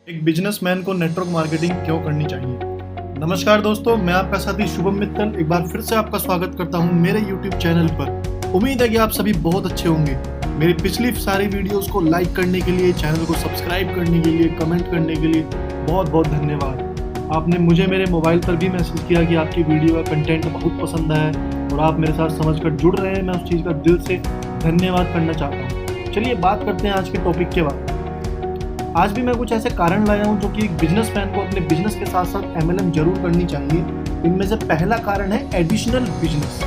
एक बिजनेसमैन को network marketing क्यों करनी चाहिए। नमस्कार दोस्तों, मैं आपका साथी शुभम मित्तल एक बार फिर से आपका स्वागत करता हूं मेरे YouTube चैनल पर। उम्मीद है कि आप सभी बहुत अच्छे होंगे। मेरी पिछली सारी वीडियोस को लाइक करने के लिए, चैनल को सब्सक्राइब करने के लिए, कमेंट करने के लिए बहुत बहुत धन्यवाद। आपने मुझे मेरे मोबाइल पर भी मैसेज किया कि आपकी वीडियो का कंटेंट बहुत पसंद आया और आप मेरे साथ समझकर जुड़ रहे हैं। मैं उस चीज़ का दिल से धन्यवाद करना चाहता हूँ। चलिए बात करते हैं आज के टॉपिक के बाद। आज भी मैं कुछ ऐसे कारण लाया हूं जो कि एक बिजनेसमैन को अपने बिजनेस के साथ साथ MLM जरूर करनी चाहिए। इनमें से पहला कारण है एडिशनल बिजनेस।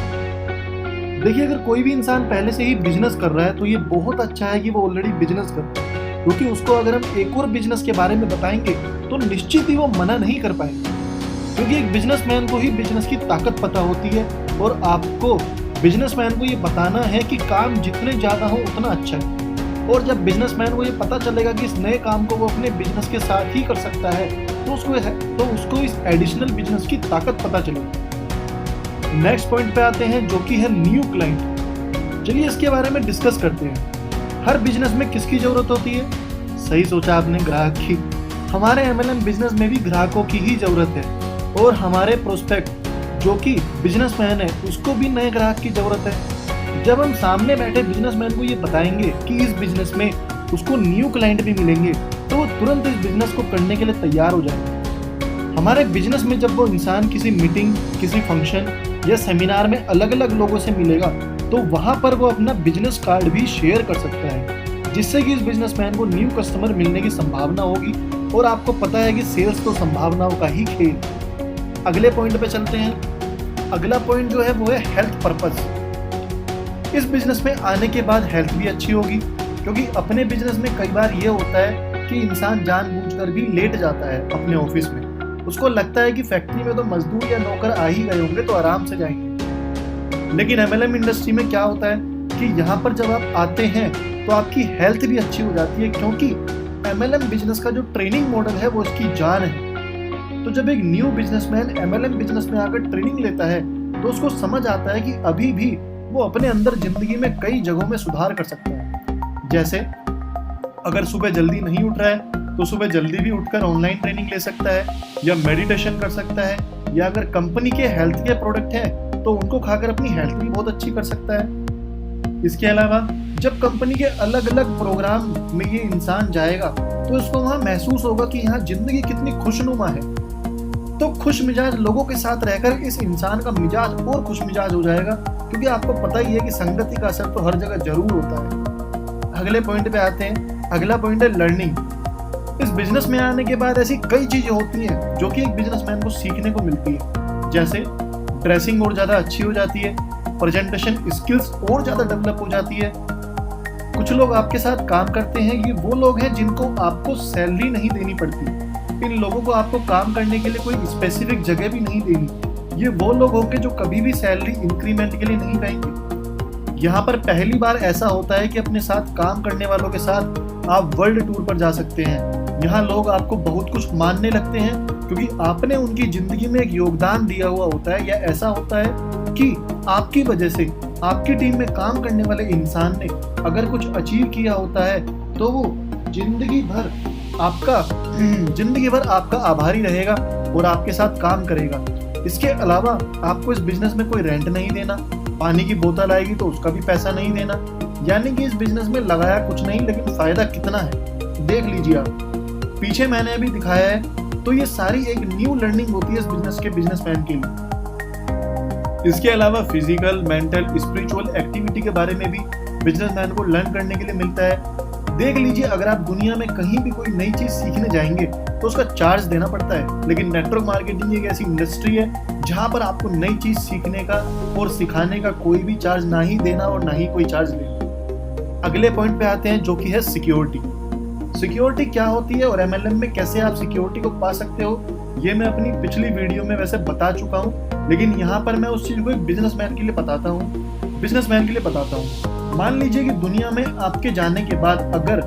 देखिए, अगर कोई भी इंसान पहले से ही बिजनेस कर रहा है तो ये बहुत अच्छा है कि वो ऑलरेडी बिजनेस कर रहा है, क्योंकि उसको अगर हम एक और बिजनेस के बारे में बताएंगे तो निश्चित ही वो मना नहीं कर पाएंगे, क्योंकि एक बिजनेसमैन को ही बिजनेस की ताकत पता होती है और आपको बिजनेसमैन को ये बताना है कि काम जितने ज्यादा हो उतना अच्छा है। और जब बिजनेसमैन को ये पता चलेगा कि इस नए काम को वो अपने बिजनेस के साथ ही कर सकता है तो उसको इस एडिशनल बिजनेस की ताकत पता चलेगी। नेक्स्ट पॉइंट पे आते हैं जो कि है न्यू क्लाइंट। चलिए इसके बारे में डिस्कस करते हैं। हर बिजनेस में किसकी जरूरत होती है? सही सोचा आपने, ग्राहक की। हमारे MLM बिजनेस में भी ग्राहकों की ही जरूरत है और हमारे प्रोस्पेक्ट जो कि बिजनेसमैन है उसको भी नए ग्राहक की जरूरत है। जब हम सामने बैठे बिजनेसमैन को ये बताएंगे कि इस बिजनेस में उसको न्यू क्लाइंट भी मिलेंगे तो वो तुरंत इस बिजनेस को करने के लिए तैयार हो जाएगा। हमारे बिजनेस में जब वो इंसान किसी मीटिंग, किसी फंक्शन या सेमिनार में अलग अलग लोगों से मिलेगा तो वहां पर वो अपना बिजनेस कार्ड भी शेयर कर सकता है, जिससे कि इस बिजनेसमैन को न्यू कस्टमर मिलने की संभावना होगी। और आपको पता है कि सेल्स तो संभावनाओं का ही खेल। अगले पॉइंट पे चलते हैं। अगला पॉइंट जो है वो है हेल्थ पर्पस। इस बिजनेस में आने के बाद हेल्थ भी अच्छी होगी, क्योंकि अपने बिजनेस में कई बार ये होता है कि इंसान जानबूझकर भी लेट जाता है अपने ऑफिस में। उसको लगता है कि फैक्ट्री में तो मजदूर या नौकर आ ही गए होंगे तो आराम से जाएंगे। लेकिन MLM इंडस्ट्री में क्या होता है कि यहाँ पर जब आप आते हैं तो आपकी हेल्थ भी अच्छी हो जाती है, क्योंकि MLM बिजनेस का जो ट्रेनिंग मॉडल है वो इसकी जान है। तो जब एक न्यू बिजनेसमैन MLM बिजनेस में आकर ट्रेनिंग लेता है तो उसको समझ आता है कि अभी भी वो अपने अंदर जिंदगी में कई जगहों में सुधार कर सकता है। जैसे अगर सुबह जल्दी नहीं उठ रहा है तो सुबह जल्दी भी उठकर ऑनलाइन ट्रेनिंग ले सकता है या मेडिटेशन कर सकता है, या अगर कंपनी के हेल्थ के प्रोडक्ट हैं तो उनको खाकर अपनी हेल्थ भी बहुत अच्छी कर सकता है। इसके अलावा जब कंपनी के अलग अलग प्रोग्राम में ये इंसान जाएगा तो उसको वहाँ महसूस होगा कि यहाँ जिंदगी कितनी खुशनुमा है। तो खुश मिजाज लोगों के साथ रहकर इस इंसान का मिजाज और खुश मिजाज हो जाएगा, क्योंकि आपको पता ही है कि संगति का असर तो हर जगह जरूर होता है। अगले पॉइंट पे आते हैं। अगला पॉइंट है लर्निंग। इस बिजनेस में आने के बाद ऐसी कई चीजें होती हैं जो कि एक बिजनेसमैन को सीखने को मिलती है। जैसे ड्रेसिंग और ज्यादा अच्छी हो जाती है, प्रेजेंटेशन स्किल्स और ज्यादा डेवलप हो जाती है। कुछ लोग आपके साथ काम करते हैं, ये वो लोग हैं जिनको आपको सैलरी नहीं देनी पड़ती। इन लोगों को आपको काम करने के लिए कोई स्पेसिफिक जगह भी नहीं देनी। ये वो लोग होंगे जो कभी भी सैलरी इंक्रीमेंट के लिए नहीं रहेंगे। यहाँ पर पहली बार ऐसा होता है कि अपने साथ काम करने वालों के साथ आप वर्ल्ड टूर पर जा सकते हैं। यहाँ लोग आपको बहुत कुछ मानने लगते हैं, क्योंकि आपने उनकी जिंदगी में एक योगदान दिया हुआ होता है, या ऐसा होता है कि आपकी वजह से आपकी टीम में काम करने वाले इंसान ने अगर कुछ अचीव किया होता है तो वो जिंदगी भर आपका आभारी रहेगा और आपके साथ काम करेगा। इसके अलावा आपको इस बिजनेस में कोई रेंट नहीं देना, पानी की बोतल आएगी तो उसका भी पैसा नहीं देना। यानी कि इस बिजनेस में लगाया कुछ नहीं, लेकिन फायदा कितना है देख लीजिए आप। पीछे मैंने अभी दिखाया है। तो ये सारी एक न्यू लर्निंग होती है इस बिजनेस के बिजनेसमैन के लिए। इसके अलावा फिजिकल, मेंटल, स्पिरिचुअल एक्टिविटी के बारे में भी बिजनेसमैन को लर्न करने के लिए मिलता है। देख लीजिए, अगर आप दुनिया में कहीं भी कोई नई चीज सीखने जाएंगे तो उसका चार्ज देना पड़ता है, लेकिन नेटवर्क मार्केटिंग एक ऐसी इंडस्ट्री है जहां पर आपको नई चीज सीखने का और सिखाने का कोई भी चार्ज ना ही देना और ना ही कोई चार्ज लेना। अगले पॉइंट पे आते हैं जो कि है सिक्योरिटी। सिक्योरिटी क्या होती है और MLM में कैसे आप सिक्योरिटी को पा सकते हो, ये मैं अपनी पिछली वीडियो में वैसे बता चुका हूँ, लेकिन यहाँ पर मैं उस चीज को एक बिजनेसमैन के लिए बताता हूँ। मान लीजिए कि दुनिया में आपके जाने के बाद अगर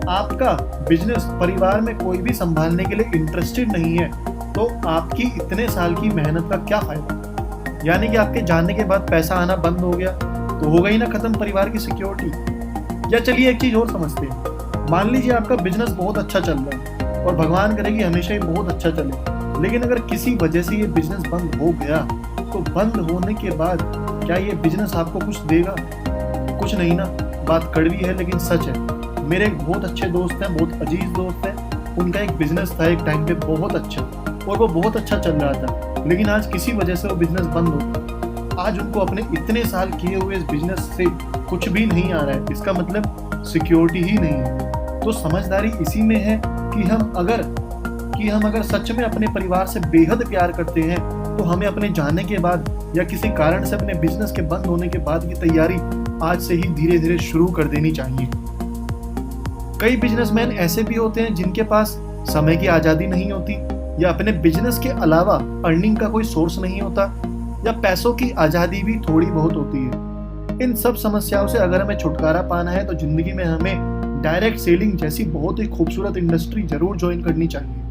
आपका बिजनेस परिवार में कोई भी संभालने के लिए इंटरेस्टेड नहीं है तो आपकी इतने साल की मेहनत का क्या फायदा। यानी कि आपके जाने के बाद पैसा आना बंद हो गया तो हो गई ना खत्म परिवार की सिक्योरिटी। या चलिए एक चीज और समझते हैं। मान लीजिए आपका बिजनेस बहुत अच्छा चल रहा है और भगवान करे कि हमेशा ही बहुत अच्छा चले। लेकिन अगर किसी वजह से ये बिजनेस बंद हो गया तो बंद होने के बाद क्या ये बिजनेस आपको कुछ देगा? कुछ नहीं ना। बात कड़वी है लेकिन सच है। मेरे एक बहुत अच्छे दोस्त हैं, बहुत अजीज दोस्त हैं, उनका एक बिजनेस था एक टाइम पे बहुत अच्छा, और वो बहुत अच्छा चल रहा था, लेकिन आज किसी वजह से वो बिजनेस बंद हो गया। आज उनको अपने इतने साल किए हुए इस बिजनेस से कुछ भी नहीं आ रहा है। इसका मतलब सिक्योरिटी ही नहीं है। तो समझदारी इसी में है कि हम अगर सच में अपने परिवार से बेहद प्यार करते हैं तो हमें अपने जाने के बाद या किसी कारण से अपने बिजनेस के बंद होने के बाद की तैयारी आज से ही धीरे धीरे शुरू कर देनी चाहिए। कई बिजनेसमैन ऐसे भी होते हैं जिनके पास समय की आज़ादी नहीं होती, या अपने बिजनेस के अलावा अर्निंग का कोई सोर्स नहीं होता, या पैसों की आज़ादी भी थोड़ी बहुत होती है। इन सब समस्याओं से अगर हमें छुटकारा पाना है तो जिंदगी में हमें डायरेक्ट सेलिंग जैसी बहुत ही खूबसूरत इंडस्ट्री जरूर ज्वाइन करनी चाहिए।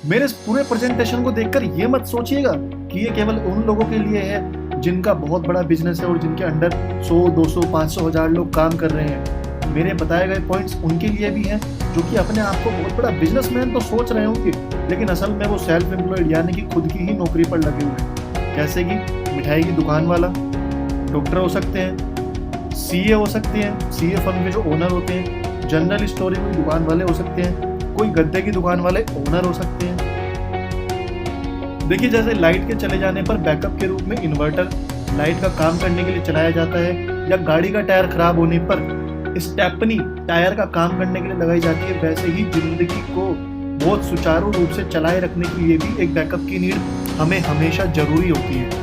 मेरे इस पूरे प्रेजेंटेशन को देखकर ये मत सोचिएगा कि ये केवल उन लोगों के लिए है जिनका बहुत बड़ा बिजनेस है और जिनके अंडर 100, 200, 500, 1000 लोग काम कर रहे हैं। मेरे बताए गए पॉइंट्स उनके लिए भी हैं जो कि अपने आप को बहुत बड़ा बिजनेसमैन तो सोच रहे होंगे, लेकिन असल में वो सेल्फ एम्प्लॉयड यानी कि खुद की ही नौकरी पर लगे हुए हैं। जैसे कि मिठाई की दुकान वाला, डॉक्टर हो सकते हैं, सीए हो सकते हैं, सीए फर्म के जो ओनर होते हैं, जनरल स्टोर की दुकान वाले हो सकते हैं, कोई गद्दे की दुकान वाले ओनर हो सकते हैं। देखिए, जैसे लाइट के चले जाने पर बैकअप के रूप में इन्वर्टर लाइट का काम करने के लिए चलाया जाता है, या गाड़ी का टायर खराब होने पर स्टेपनी टायर का काम करने के लिए लगाई जाती है, वैसे ही जिंदगी को बहुत सुचारू रूप से चलाए रखने के लिए भी एक बैकअप की नीड हमें हमेशा जरूरी होती है।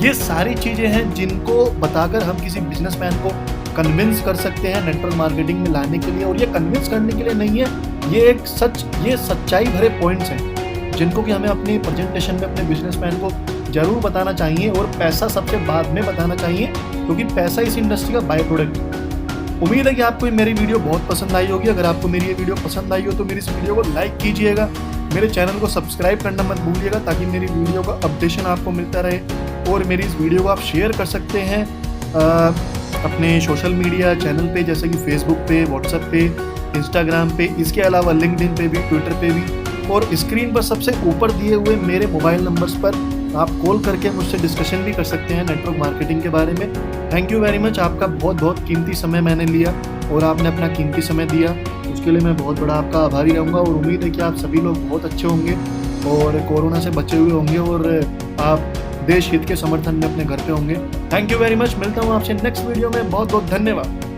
ये सारी चीजें हैं जिनको बताकर हम किसी बिजनेसमैन को कन्विंस कर सकते हैं नेटवर्क मार्केटिंग में लाने के लिए। और ये कन्विंस करने के लिए नहीं है, ये सच्चाई भरे पॉइंट्स हैं जिनको कि हमें अपनी प्रेजेंटेशन में अपने बिजनेसमैन को जरूर बताना चाहिए, और पैसा सबसे बाद में बताना चाहिए क्योंकि पैसा इस इंडस्ट्री का बाय प्रोडक्ट है। उम्मीद है कि आपको मेरी वीडियो बहुत पसंद आई होगी। अगर आपको मेरी ये वीडियो पसंद आई हो तो मेरी इस वीडियो को लाइक कीजिएगा, मेरे चैनल को सब्सक्राइब करना मत भूलिएगा ताकि मेरी वीडियो का अपडेशन आपको मिलता रहे। और मेरी इस वीडियो को आप शेयर कर सकते हैं अपने सोशल मीडिया चैनल पे, जैसे कि फेसबुक पे, व्हाट्सएप पे, इंस्टाग्राम पे, इसके अलावा लिंक्डइन पे भी, ट्विटर पे भी, और स्क्रीन पर सबसे ऊपर दिए हुए मेरे मोबाइल नंबर्स पर आप कॉल करके मुझसे डिस्कशन भी कर सकते हैं नेटवर्क मार्केटिंग के बारे में। Thank you very much. आपका बहुत बहुत कीमती समय मैंने लिया और आपने अपना कीमती समय दिया, उसके लिए मैं बहुत बड़ा आपका आभारी रहूँगा। और उम्मीद है कि आप सभी लोग बहुत अच्छे होंगे और कोरोना से बचे हुए होंगे और आप देश हित के समर्थन में अपने घर पे होंगे। Thank you very much. मिलता हूँ आपसे नेक्स्ट वीडियो में। बहुत बहुत धन्यवाद।